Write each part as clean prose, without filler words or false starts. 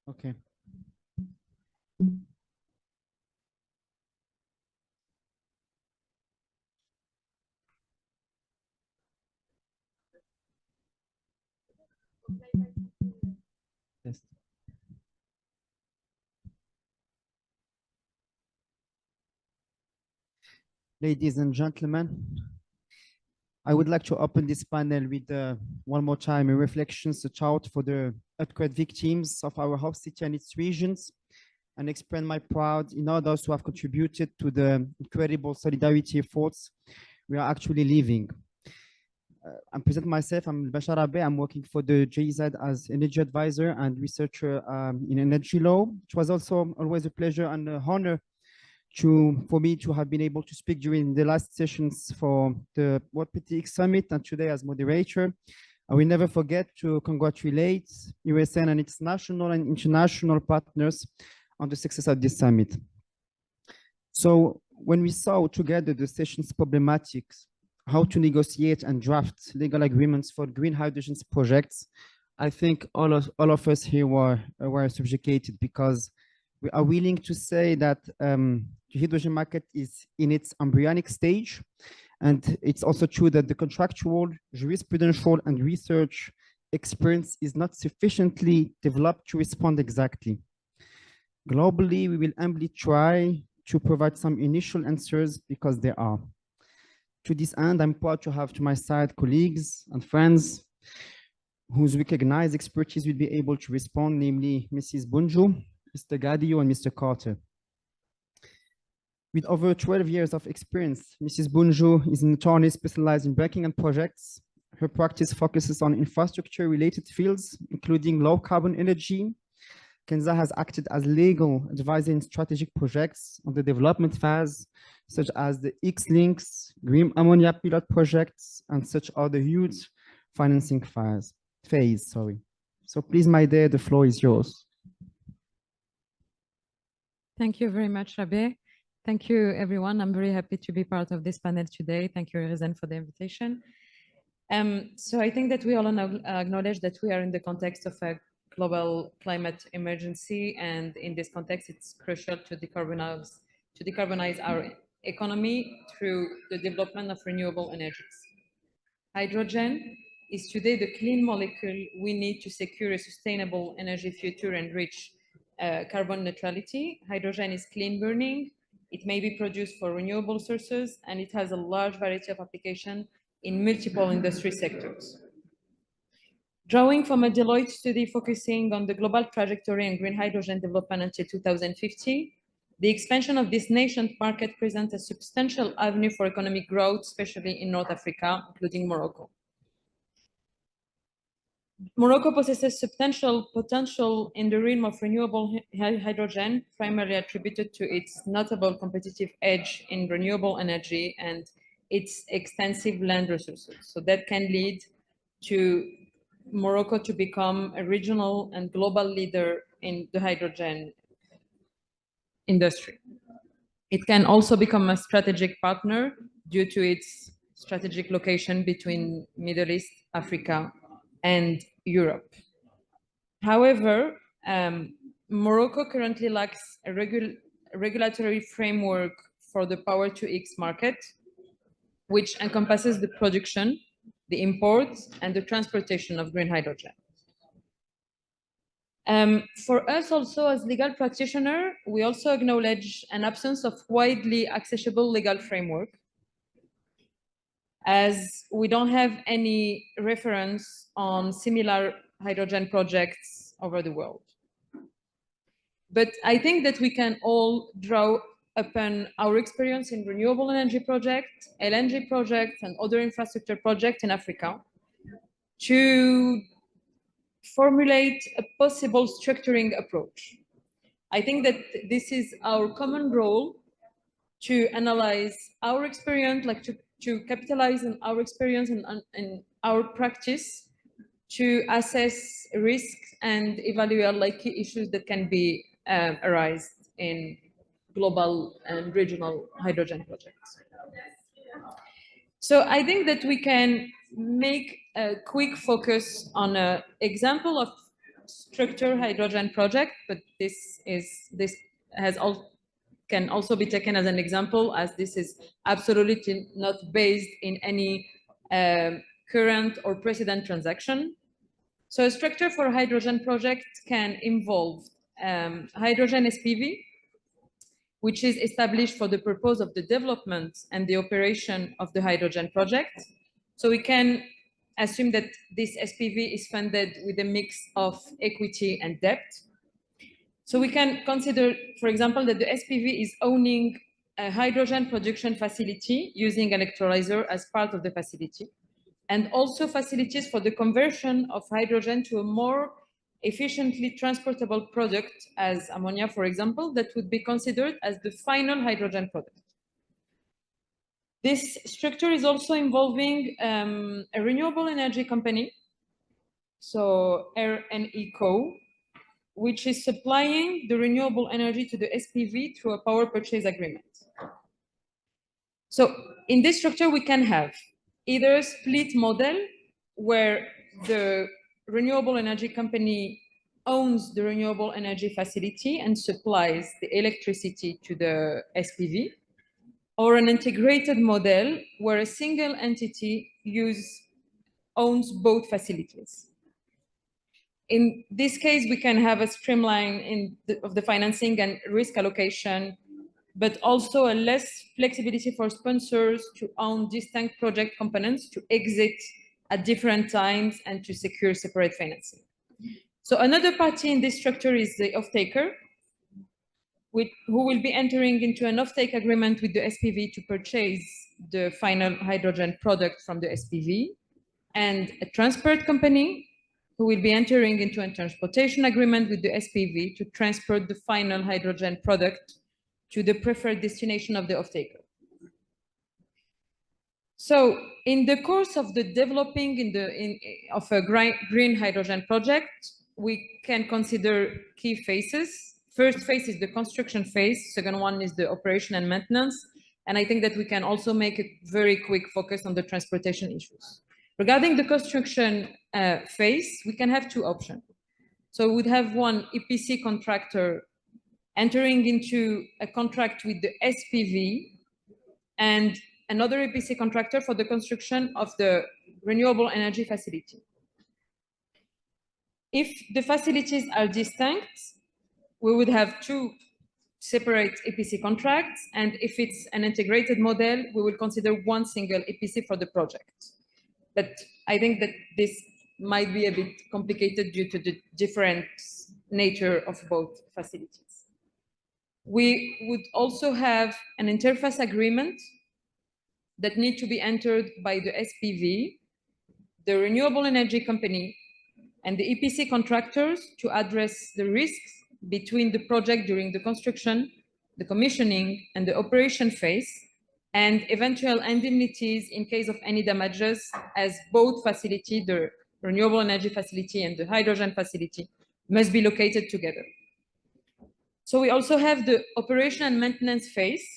Okay. Yes. Ladies and gentlemen, I would like to open this panel with one more time a reflection, such out for the earthquake victims of our host city and its regions, and express my pride in all those who have contributed to the incredible solidarity efforts we are actually living. I'm present myself. I'm Bashar Abe. I'm working for the GIZ as energy advisor and researcher in energy law. It was also always a pleasure and an honor for me to have been able to speak during the last sessions for the World PTX Summit and today as moderator. I will never forget to congratulate USN and its national and international partners on the success of this summit. So when we saw together the session's problematics, how to negotiate and draft legal agreements for green hydrogen projects, I think all of us here were subjugated, because we are willing to say that the hydrogen market is in its embryonic stage. And it's also true that the contractual, jurisprudential, and research experience is not sufficiently developed to respond exactly. Globally, we will humbly try to provide some initial answers because there are. To this end, I'm proud to have to my side colleagues and friends whose recognized expertise will be able to respond, namely Mrs. Bunju, Mr. Gadio, and Mr. Carter. With over 12 years of experience, Mrs. Bunju is an attorney specialized in banking and projects. Her practice focuses on infrastructure-related fields, including low-carbon energy. Kenza has acted as legal advisor in strategic projects on the development phase, such as the X-Links, green ammonia pilot projects, and such other huge financing phase. So please, my dear, the floor is yours. Thank you very much, Rabe. Thank you, everyone. I'm very happy to be part of this panel today. Thank you, Rezen, for the invitation. So I think that we all acknowledge that we are in the context of a global climate emergency, and in this context, it's crucial to decarbonize our economy through the development of renewable energies. Hydrogen is today the clean molecule we need to secure a sustainable energy future and reach carbon neutrality. Hydrogen is clean burning. It may be produced for renewable sources, and it has a large variety of application in multiple industry sectors. Drawing from a Deloitte study focusing on the global trajectory and green hydrogen development until 2050, the expansion of this nascent market presents a substantial avenue for economic growth, especially in North Africa, including Morocco. Morocco possesses substantial potential in the realm of renewable hydrogen, primarily attributed to its notable competitive edge in renewable energy and its extensive land resources. So that can lead to Morocco to become a regional and global leader in the hydrogen industry. It can also become a strategic partner due to its strategic location between Middle East, Africa, and Europe. However, Morocco currently lacks a regulatory framework for the Power-to-X market, which encompasses the production, the import, and the transportation of green hydrogen. For us also as legal practitioner, we also acknowledge an absence of widely accessible legal framework, as we don't have any reference on similar hydrogen projects over the world. But I think that we can all draw upon our experience in renewable energy projects, LNG projects, and other infrastructure projects in Africa to formulate a possible structuring approach. I think that this is our common role to analyze our experience, like to capitalize on our experience and our practice to assess risks and evaluate like key issues that can be arise in global and regional hydrogen projects. So I think that we can make a quick focus on an example of structure hydrogen project, but this can also be taken as an example, as this is absolutely not based in any current or precedent transaction. So a structure for a hydrogen project can involve hydrogen SPV, which is established for the purpose of the development and the operation of the hydrogen project. So we can assume that this SPV is funded with a mix of equity and debt. So we can consider, for example, that the SPV is owning a hydrogen production facility using electrolyzer as part of the facility, and also facilities for the conversion of hydrogen to a more efficiently transportable product as ammonia, for example, that would be considered as the final hydrogen product. This structure is also involving a renewable energy company, so RNEco, which is supplying the renewable energy to the SPV through a power purchase agreement. So in this structure, we can have either a split model where the renewable energy company owns the renewable energy facility and supplies the electricity to the SPV, or an integrated model where a single entity owns both facilities. In this case, we can have a streamline of the financing and risk allocation, but also a less flexibility for sponsors to own distinct project components to exit at different times and to secure separate financing. So another party in this structure is the off-taker, who will be entering into an off-take agreement with the SPV to purchase the final hydrogen product from the SPV, and a transport company who will be entering into a transportation agreement with the SPV to transport the final hydrogen product to the preferred destination of the off-taker. So in the course of the developing of a green hydrogen project, we can consider key phases. First phase is the construction phase. Second one is the operation and maintenance. And I think that we can also make a very quick focus on the transportation issues. Regarding the construction phase, we can have two options. So we would have one EPC contractor entering into a contract with the SPV and another EPC contractor for the construction of the renewable energy facility. If the facilities are distinct, we would have two separate EPC contracts. And if it's an integrated model, we will consider one single EPC for the project. But I think that this might be a bit complicated due to the different nature of both facilities. We would also have an interface agreement that need to be entered by the SPV, the renewable energy company, and the EPC contractors to address the risks between the project during the construction, the commissioning, and the operation phase, and eventual indemnities in case of any damages, as both facilities, the renewable energy facility and the hydrogen facility, must be located together. So we also have the operation and maintenance phase,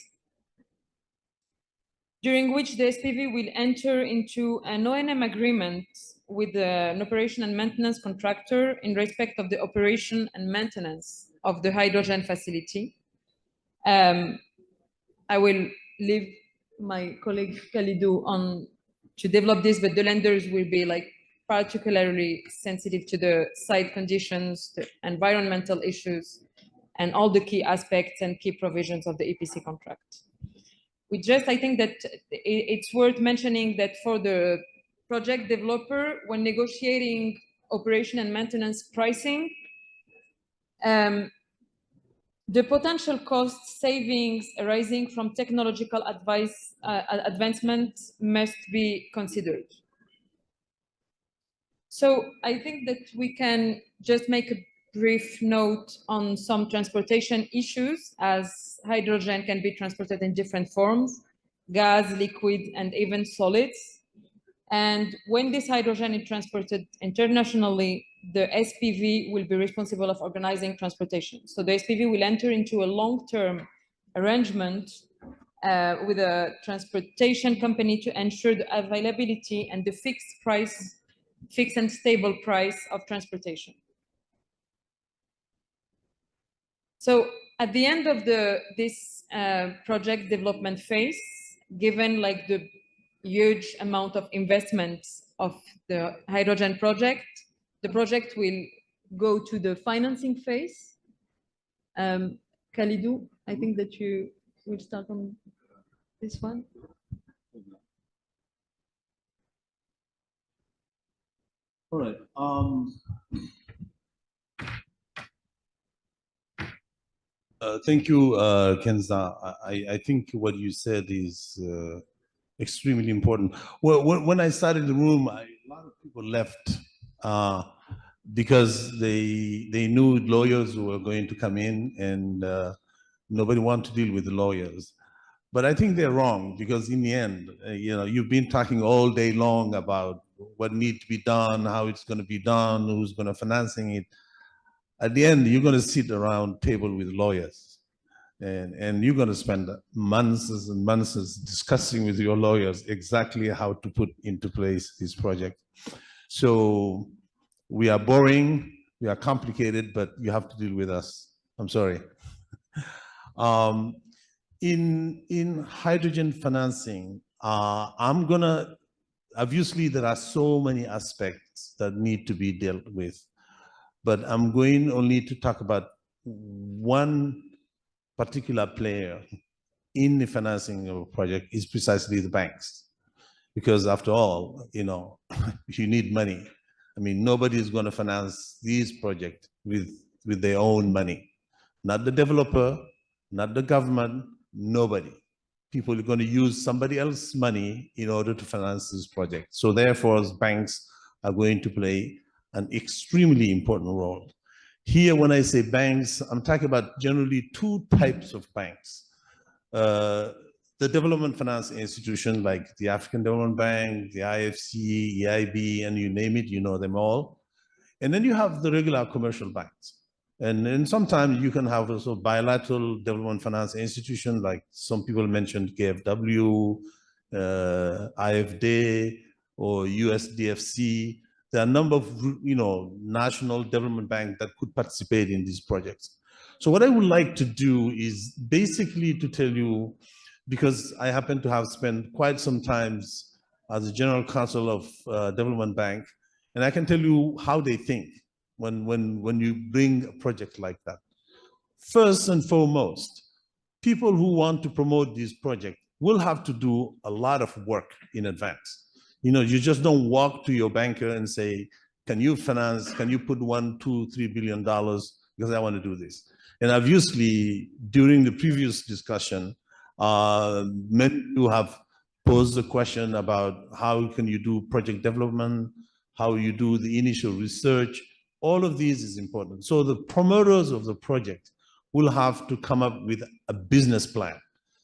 during which the SPV will enter into an O&M agreement with an operation and maintenance contractor in respect of the operation and maintenance of the hydrogen facility. I will leave my colleague Khalidou on to develop this, but the lenders will be particularly sensitive to the site conditions, the environmental issues, and all the key aspects and key provisions of the EPC contract. I think that it's worth mentioning that for the project developer, when negotiating operation and maintenance pricing, the potential cost savings arising from technological advancement must be considered. So I think that we can just make a brief note on some transportation issues, as hydrogen can be transported in different forms, gas, liquid, and even solids. And when this hydrogen is transported internationally, the SPV will be responsible of organizing transportation. So the SPV will enter into a long-term arrangement with a transportation company to ensure the availability and the fixed and stable price of transportation. So at the end of this project development phase, given like the huge amount of investment of the hydrogen project, the project will go to the financing phase. Khalidou, I think that you will start on this one. All right. Thank you, Kenza. I think what you said is extremely important. Well, when I started the room, a lot of people left because they knew lawyers were going to come in, and nobody wanted to deal with the lawyers. But I think they're wrong, because in the end, you've been talking all day long about what needs to be done, how it's going to be done, who's going to financing it. At the end, you're going to sit around table with lawyers, and you're going to spend months and months discussing with your lawyers exactly how to put into place this project. So we are boring, we are complicated, but you have to deal with us. I'm sorry. In hydrogen financing, obviously there are so many aspects that need to be dealt with, but I'm going only to talk about one particular player in the financing of a project, is precisely the banks. Because after all, you need money. I mean, nobody is going to finance these projects with their own money. Not the developer, not the government, nobody. People are going to use somebody else's money in order to finance this project. So therefore, banks are going to play an extremely important role. Here, when I say banks, I'm talking about generally two types of banks. The development finance institution like the African Development Bank, the IFC, EIB, and you name it, you know them all. And then you have the regular commercial banks. And then sometimes you can have also bilateral development finance institutions, like some people mentioned KfW, IFD, or USDFC. There are a number of national development banks that could participate in these projects. So what I would like to do is basically to tell you, because I happen to have spent quite some time as the general counsel of Development Bank, and I can tell you how they think when you bring a project like that. First and foremost, people who want to promote this project will have to do a lot of work in advance. You just don't walk to your banker and say, can you finance, can you put $1, $2, $3 billion because I want to do this. And obviously, during the previous discussion, many who have posed the question about how can you do project development, how you do the initial research. All of these is important. So the promoters of the project will have to come up with a business plan,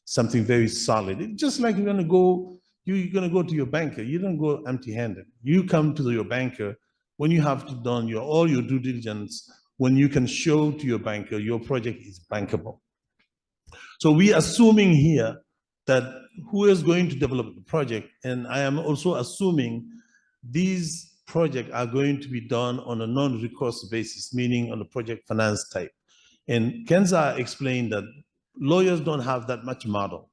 something very solid. It's just like you're going to go to your banker. You don't go empty-handed. You come to your banker when you have done all your due diligence, when you can show to your banker your project is bankable. So we are assuming here that who is going to develop the project, and I am also assuming these projects are going to be done on a non-recourse basis, meaning on a project finance type. And Kenza explained that lawyers don't have that much model.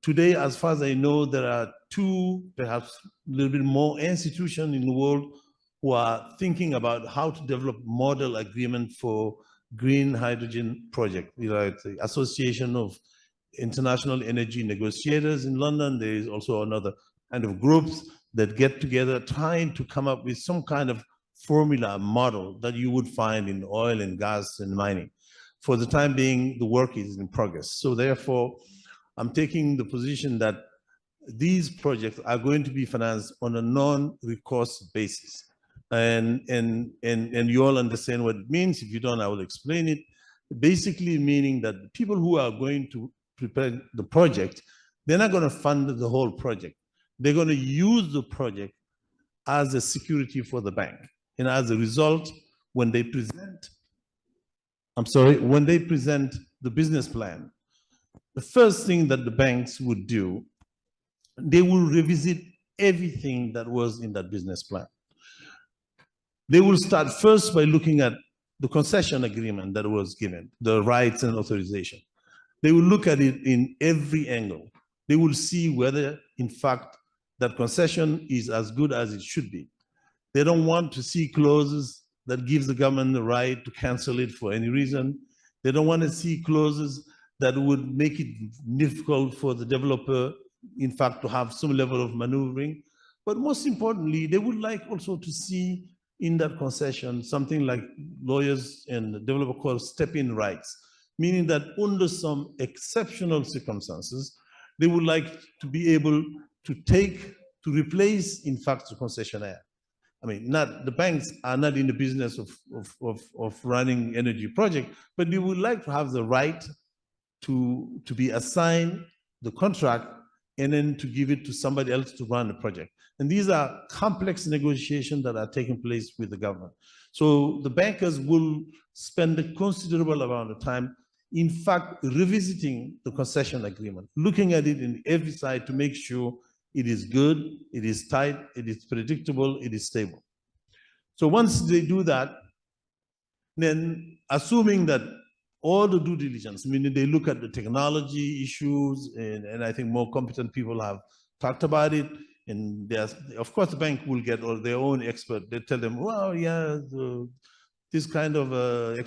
Today, as far as I know, there are two, perhaps a little bit more institutions in the world who are thinking about how to develop model agreement for green hydrogen project. The Association of International Energy Negotiators in London. There is also another kind of groups that get together trying to come up with some kind of formula model that you would find in oil and gas and mining. For the time being, the work is in progress. So therefore, I'm taking the position that these projects are going to be financed on a non-recourse basis. And you all understand what it means. If you don't, I will explain it. Basically meaning that the people who are going to prepare the project, they're not going to fund the whole project. They're going to use the project as a security for the bank. And as a result, when they present the business plan, the first thing that the banks would do, they will revisit everything that was in that business plan. They will start first by looking at the concession agreement that was given, the rights and authorization. They will look at it in every angle. They will see whether, in fact, that concession is as good as it should be. They don't want to see clauses that gives the government the right to cancel it for any reason. They don't want to see clauses that would make it difficult for the developer, in fact, to have some level of maneuvering. But most importantly, they would like also to see in that concession something like lawyers and the developer call step-in rights, meaning that under some exceptional circumstances, they would like to be able to replace, in fact, the concessionaire. I mean, the banks are not in the business of running energy project, but they would like to have the right to be assigned the contract and then to give it to somebody else to run the project. And these are complex negotiations that are taking place with the government. So the bankers will spend a considerable amount of time, in fact, revisiting the concession agreement, looking at it in every side to make sure it is good, it is tight, it is predictable, it is stable. So once they do that, then assuming that all the due diligence, meaning they look at the technology issues, and I think more competent people have talked about it, and of course the bank will get all their own expert. They tell them, well, yeah, this kind of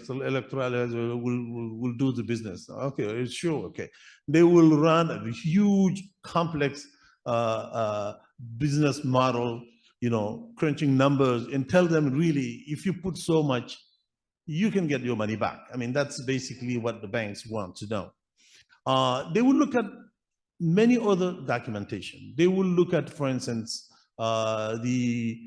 electoral will do the business. Okay, sure, okay. They will run a huge, complex business model, crunching numbers, and tell them really, if you put so much, you can get your money back. I mean, that's basically what the banks want to know. They will look at many other documentation. They will look at, for instance, the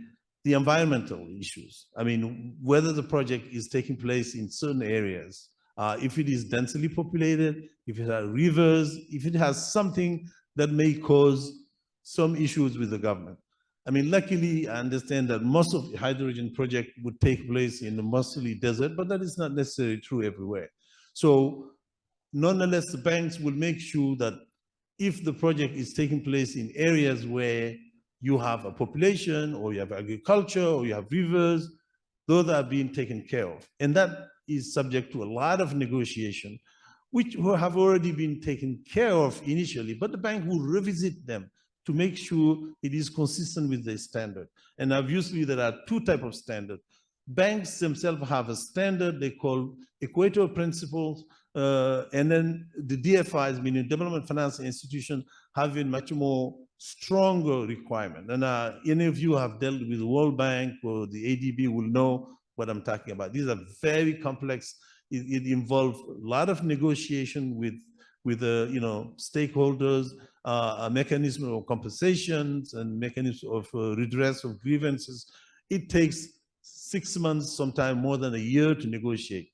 environmental issues. I mean, whether the project is taking place in certain areas, if it is densely populated, if it has rivers, if it has something that may cause some issues with the government. I mean, luckily, I understand that most of the hydrogen project would take place in the mostly desert, but that is not necessarily true everywhere. So nonetheless, the banks will make sure that if the project is taking place in areas where you have a population, or you have agriculture, or you have rivers, those are being taken care of. And that is subject to a lot of negotiation, which have already been taken care of initially, but the bank will revisit them to make sure it is consistent with the standard. And obviously there are two types of standards. Banks themselves have a standard they call Equator Principles, and then the DFIs, meaning Development Finance Institution, having much more stronger requirement. And any of you have dealt with the World Bank or the ADB will know what I'm talking about. These are very complex. It involves a lot of negotiation with stakeholders, a mechanism of compensations and mechanism of redress of grievances. It takes 6 months, sometimes more than a year to negotiate.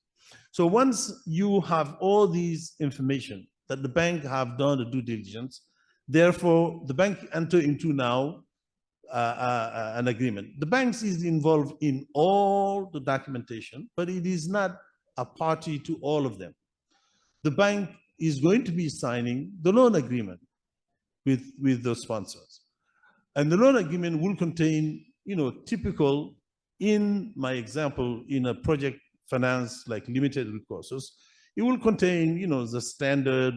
So once you have all these information that the bank have done the due diligence, therefore the bank enter into now an agreement. The banks is involved in all the documentation, but it is not a party to all of them. The bank is going to be signing the loan agreement with the sponsors. And the loan agreement will contain, typical, in my example, in a project finance like limited recourses, it will contain, the standard,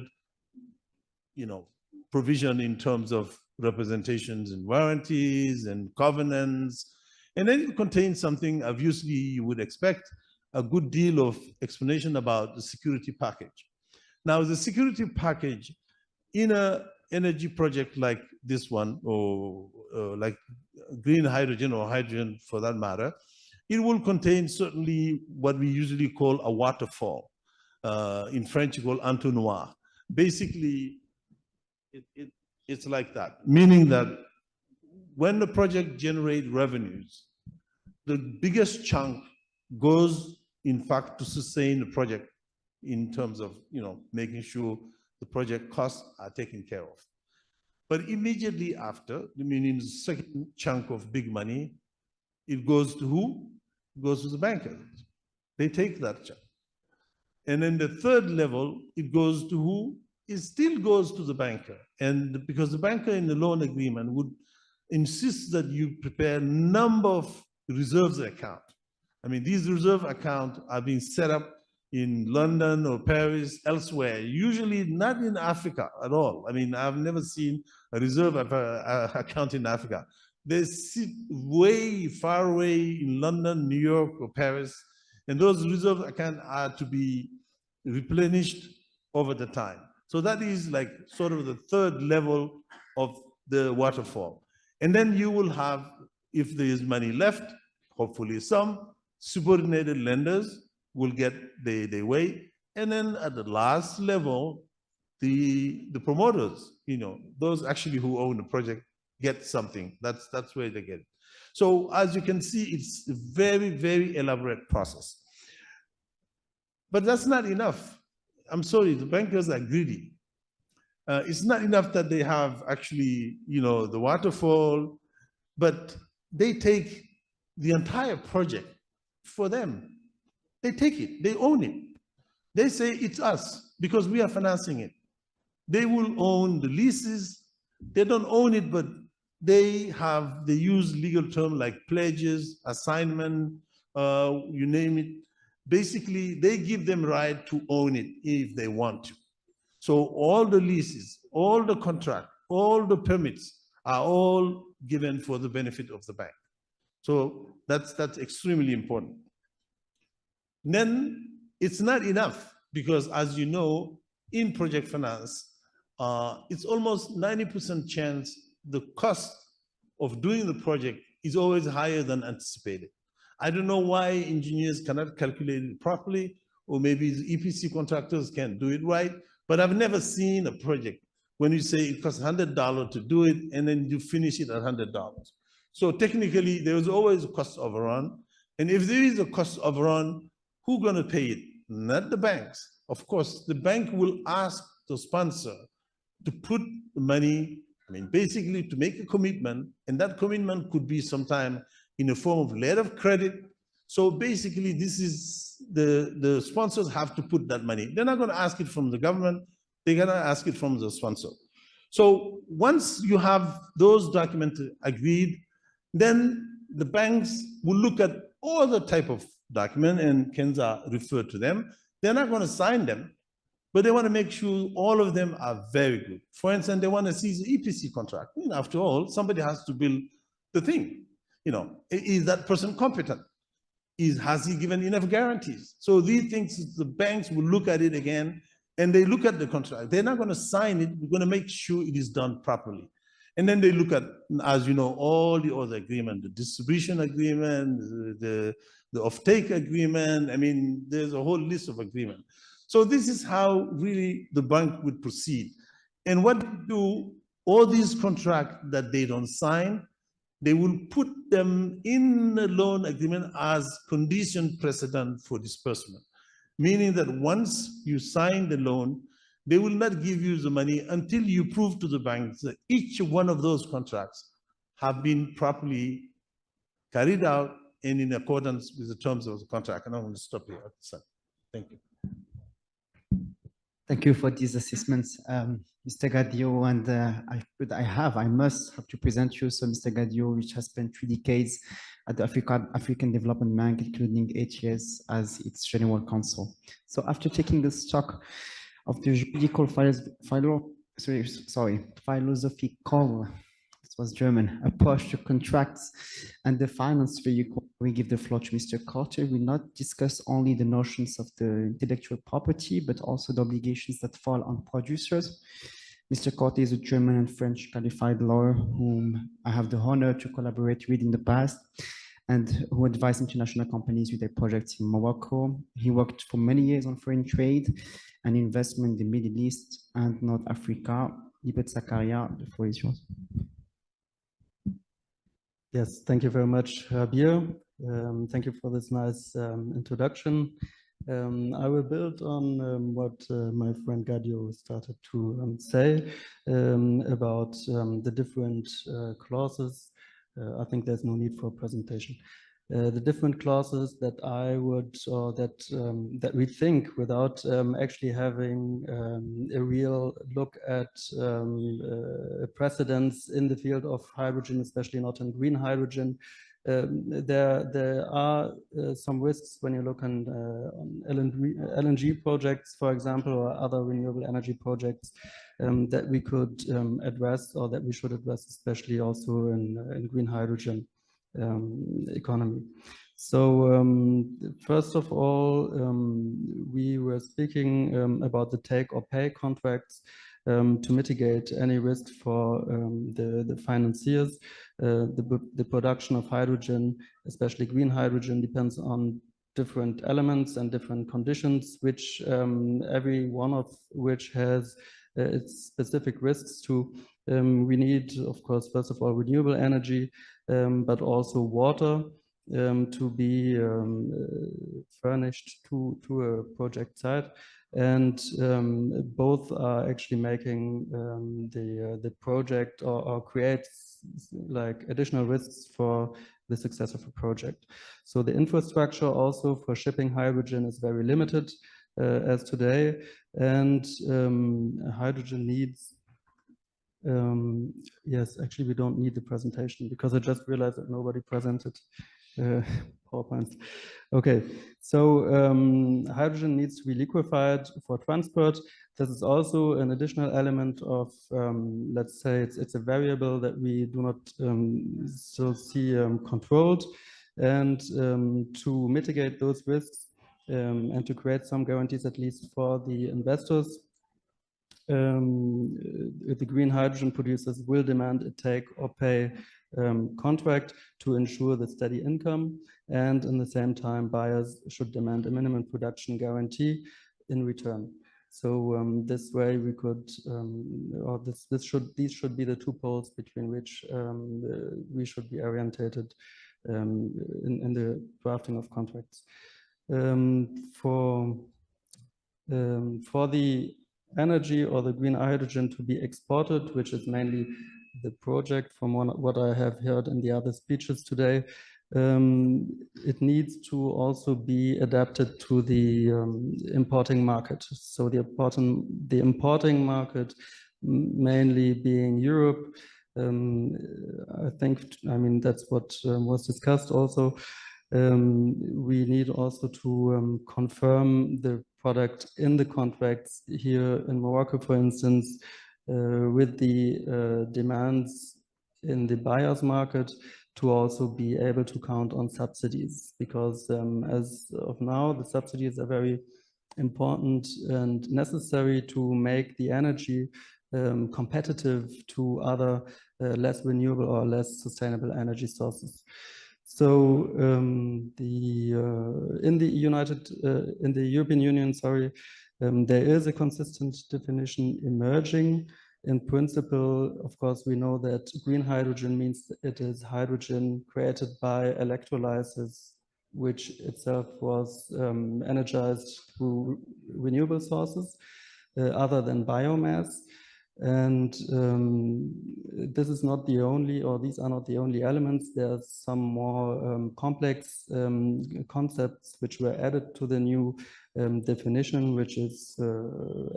provision in terms of representations and warranties and covenants. And then it contains something, obviously, you would expect a good deal of explanation about the security package. Now, the security package in an energy project like this one, or like green hydrogen or hydrogen for that matter, it will contain certainly what we usually call a waterfall. In French, you call entonnoir. Basically, it's like that, meaning that when the project generates revenues, the biggest chunk goes, in fact, to sustain the project in terms of, making sure the project costs are taken care of. But immediately after, meaning the second chunk of big money, it goes to who? It goes to the bankers. They take that chunk. And then the third level, it goes to who? It still goes to the banker. And because the banker in the loan agreement would insist that you prepare a number of reserves account. I mean, these reserve accounts are being set up in London or Paris, elsewhere, usually not in Africa at all. I mean, I've never seen a reserve account in Africa. They sit way far away in London, New York, or Paris, and those reserve accounts are to be replenished over the time. So that is like sort of the third level of the waterfall. And then you will have, if there is money left, hopefully some, subordinated lenders will get their way. And then at the last level, the promoters, you know, those actually who own the project get something. That's where they get it. So as you can see, it's a very, very elaborate process. But that's not enough. I'm sorry, the bankers are greedy. It's not enough that they have actually, you know, the waterfall, but they take the entire project for them. They take it, they own it. They say it's us because we are financing it. They will own the leases. They don't own it, but they use legal terms like pledges, assignment, you name it. Basically, they give them right to own it if they want to. So all the leases, all the contract, all the permits are all given for the benefit of the bank. So that's extremely important. Then it's not enough because, as you know, in project finance, it's almost 90% chance the cost of doing the project is always higher than anticipated. I don't know why engineers cannot calculate it properly, or maybe the EPC contractors can't do it right, but I've never seen a project when you say it costs $100 to do it and then you finish it at $100. So technically, there is always a cost overrun. And if there is a cost overrun, who's going to pay it? Not the banks. Of course, the bank will ask the sponsor to put the money, I mean, basically to make a commitment, and that commitment could be sometime in the form of letter of credit. So basically, this is the sponsors have to put that money. They're not going to ask it from the government. They're going to ask it from the sponsor. So once you have those documents agreed, then the banks will look at all the type of document, and Kenza referred to them. They're not going to sign them, but they want to make sure all of them are very good. For instance, they want to see the EPC contract. You know, after all, somebody has to build the thing. You know, is that person competent? Has he given enough guarantees? So these things, the banks will look at it again, and they look at the contract. They're not going to sign it. We're going to make sure it is done properly. And then they look at, as you know, all the other agreements, the distribution agreement, the offtake agreement. I mean, there's a whole list of agreements. So this is how really the bank would proceed. And what do all these contracts that they don't sign, they will put them in the loan agreement as condition precedent for disbursement. Meaning that once you sign the loan, they will not give you the money until you prove to the banks that each one of those contracts have been properly carried out and in accordance with the terms of the contract. And I'm going to stop here. Thank you. Thank you for these assessments, Mr. Gadio, and I must have to present you. So Mr. Gadio, which has spent 3 decades at the African Development Bank, including 8 years as its general counsel. So after taking the stock of the juridical philosophical, this was German, approach to contracts and the finance vehicle, we give the floor to Mr. Carter. We not discuss only the notions of the intellectual property, but also the obligations that fall on producers. Mr. Carter is a German and French qualified lawyer whom I have the honor to collaborate with in the past, and who advised international companies with their projects in Morocco. He worked for many years on foreign trade and investment in the Middle East and North Africa. Libet Zakaria, the floor is yours. Yes, thank you very much, Rabir. Thank you for this nice introduction. I will build on what my friend Gadio started to say about the different clauses. I think there's no need for a presentation. The different clauses that I would, or that we think, without actually having a real look at precedents in the field of hydrogen, especially not in green hydrogen, There are some risks when you look on LNG projects, for example, or other renewable energy projects that we could address, or that we should address, especially also in green hydrogen economy. So first of all, we were speaking about the take or pay contracts to mitigate any risk for the financiers. The production of hydrogen, especially green hydrogen, depends on different elements and different conditions, which every one of which has its specific risks to. We need, of course, first of all, renewable energy, but also water to be furnished to a project site. And both are actually making the project or create like additional risks for the success of a project. So the infrastructure also for shipping hydrogen is very limited as today, and hydrogen needs yes, actually we don't need the presentation because I just realized that nobody presented PowerPoints. Okay, so hydrogen needs to be liquefied for transport. This is also an additional element of, let's say, it's a variable that we do not still see controlled. And to mitigate those risks and to create some guarantees, at least for the investors, the green hydrogen producers will demand a take or pay contract to ensure the steady income, and in the same time buyers should demand a minimum production guarantee in return. So this way we could, or these should be the two poles between which we should be orientated in the drafting of contracts. For the energy or the green hydrogen to be exported, which is mainly the project from what I have heard in the other speeches today, it needs to also be adapted to the importing market. So the importing market, mainly being Europe, I mean, that's what was discussed also. We need also to confirm the product in the contracts here in Morocco, for instance, with the demands in the buyer's market, to also be able to count on subsidies, because as of now, the subsidies are very important and necessary to make the energy competitive to other less renewable or less sustainable energy sources. So in the European Union, there is a consistent definition emerging. In principle, of course, we know that green hydrogen means it is hydrogen created by electrolysis, which itself was energized through renewable sources other than biomass. And this is not the only, or these are not the only elements. There's some more complex concepts which were added to the new definition, which is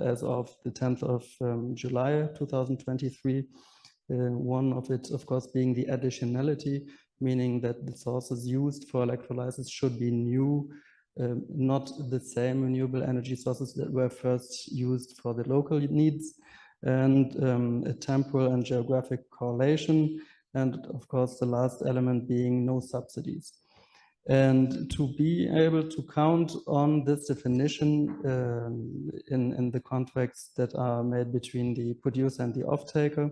as of the 10th of July 2023. One of it, of course, being the additionality, meaning that the sources used for electrolysis should be new, not the same renewable energy sources that were first used for the local needs, and a temporal and geographic correlation, and of course the last element being no subsidies. And to be able to count on this definition in the contracts that are made between the producer and the off-taker,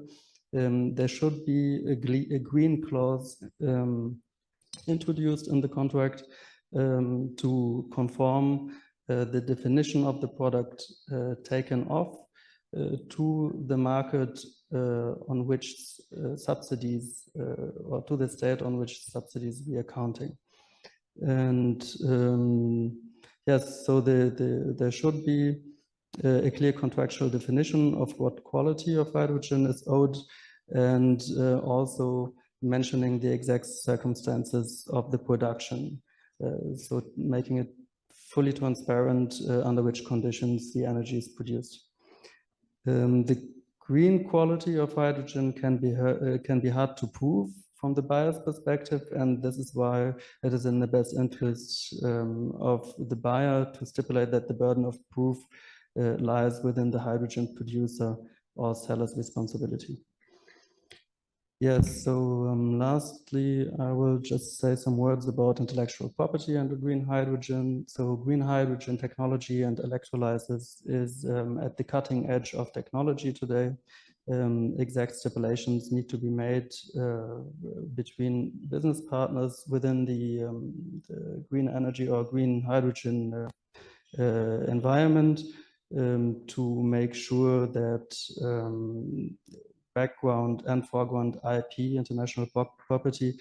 there should be a green clause introduced in the contract to conform the definition of the product taken off to the market on which subsidies, or to the state on which subsidies we are counting. And yes, so there should be a clear contractual definition of what quality of hydrogen is owed, and also mentioning the exact circumstances of the production. So making it fully transparent under which conditions the energy is produced. The green quality of hydrogen can be hard to prove from the buyer's perspective, and this is why it is in the best interest of the buyer to stipulate that the burden of proof lies within the hydrogen producer or seller's responsibility. Yes, so lastly, I will just say some words about intellectual property and the green hydrogen. So green hydrogen technology and electrolysis is at the cutting edge of technology today. Exact stipulations need to be made between business partners within the green energy or green hydrogen environment to make sure that background and foreground IP, intellectual property,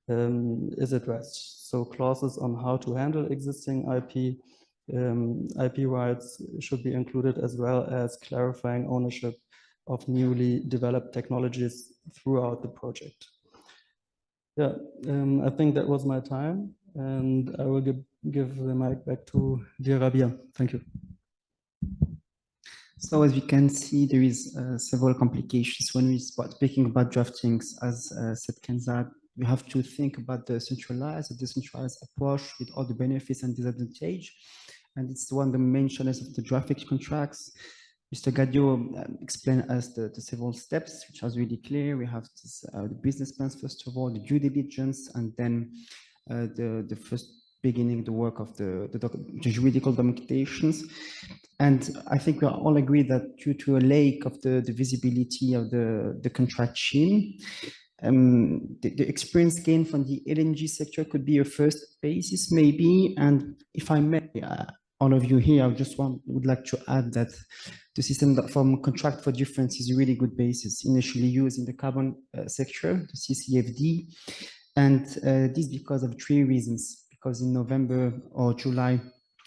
is addressed. So clauses on how to handle existing IP rights should be included, as well as clarifying ownership of newly developed technologies throughout the project. Yeah, I think that was my time, and I will give the mic back to dear Rabia. Thank you. So as we can see, there is several complications when we start speaking about draftings. As said Kenza, we have to think about the centralized or decentralized approach with all the benefits and disadvantage. And it's one of the main challenges of the drafting contracts. Mr. Gadio explained us the several steps, which was really clear. We have this, the business plans, first of all, the due diligence, and then the first beginning the work of the juridical documentations. And I think we all agree that due to a lack of the visibility of the contract chain, the experience gained from the LNG sector could be a first basis maybe. And if I may, all of you here, I just would like to add that the system from contract for difference is a really good basis, initially used in the carbon sector, the CCFD. And this because of three reasons. Because in November or July,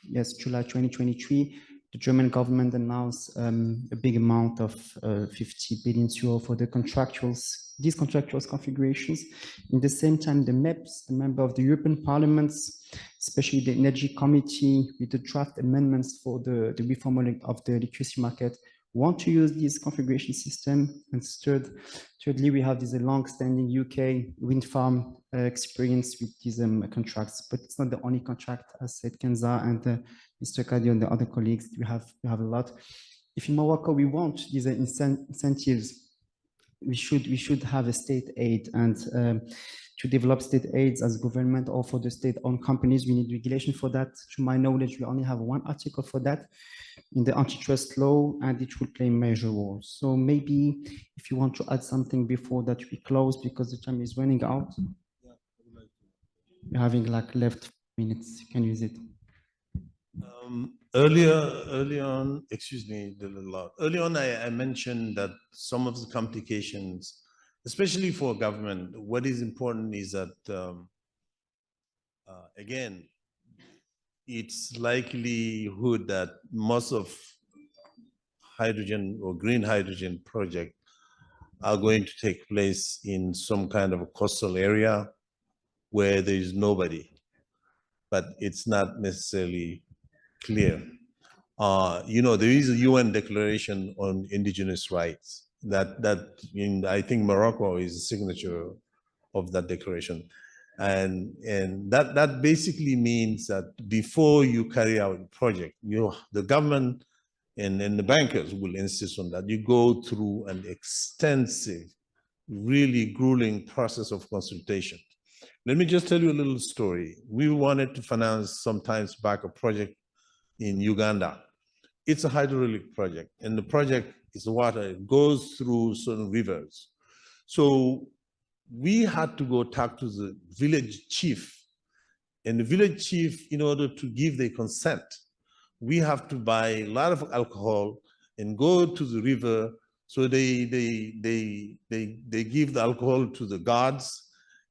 yes, July 2023, the German government announced a big amount of 50 billion euro for the these contractual configurations. In the same time, the MEPs, the member of the European Parliaments, especially the Energy Committee, with the draft amendments for the reform of the electricity market, want to use this configuration system. And thirdly, we have this long-standing UK wind farm experience with these contracts, but it's not the only contract, as said Kenza and Mr. Kadi and the other colleagues. We have a lot. If in Morocco we want these incentives, we should have a state aid, and to develop state aids as government or for the state-owned companies, we need regulation for that. To my knowledge, we only have one article for that in the antitrust law, and it will play a major role. So maybe if you want to add something before that we close, because the time is running out. Yeah, we're having like left minutes. You can use it. Early on, excuse me, early on, I mentioned that some of the complications, especially for government, what is important is that, again, it's likelihood that most of hydrogen or green hydrogen project are going to take place in some kind of a coastal area where there is nobody, but it's not necessarily clear. You know, there is a UN declaration on indigenous rights that I think Morocco is a signature of that declaration. And that basically means that before you carry out a project, the government and the bankers will insist on that. You go through an extensive, really grueling process of consultation. Let me just tell you a little story. We wanted to finance sometimes back a project in Uganda. It's a hydraulic project, and the project is water. It goes through certain rivers. So we had to go talk to the village chief, and the village chief, in order to give their consent, we have to buy a lot of alcohol and go to the river. So they give the alcohol to the gods,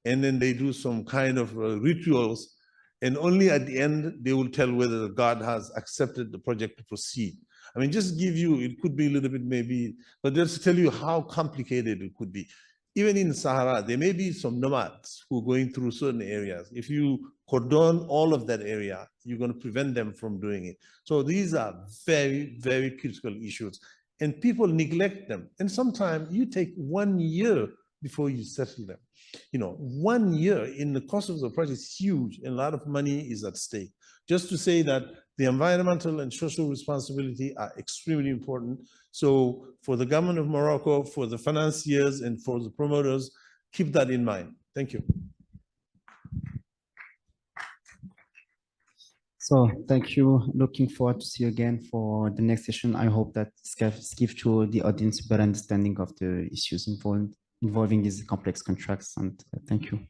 and then they do some kind of rituals. And only at the end, they will tell whether the God has accepted the project to proceed. I mean, just give you, it could be a little bit maybe, but just to tell you how complicated it could be. Even in Sahara, there may be some nomads who are going through certain areas. If you cordon all of that area, you're going to prevent them from doing it. So these are very, very critical issues, and people neglect them. And sometimes you take 1 year before you settle them. 1 year in the cost of the project is huge, and a lot of money is at stake. Just to say that the environmental and social responsibility are extremely important. So for the government of Morocco, for the financiers, and for the promoters, keep that in mind. Thank you. So thank you. Looking forward to see you again for the next session. I hope that this gives to the audience a better understanding of the issues involving these complex contracts. And thank you.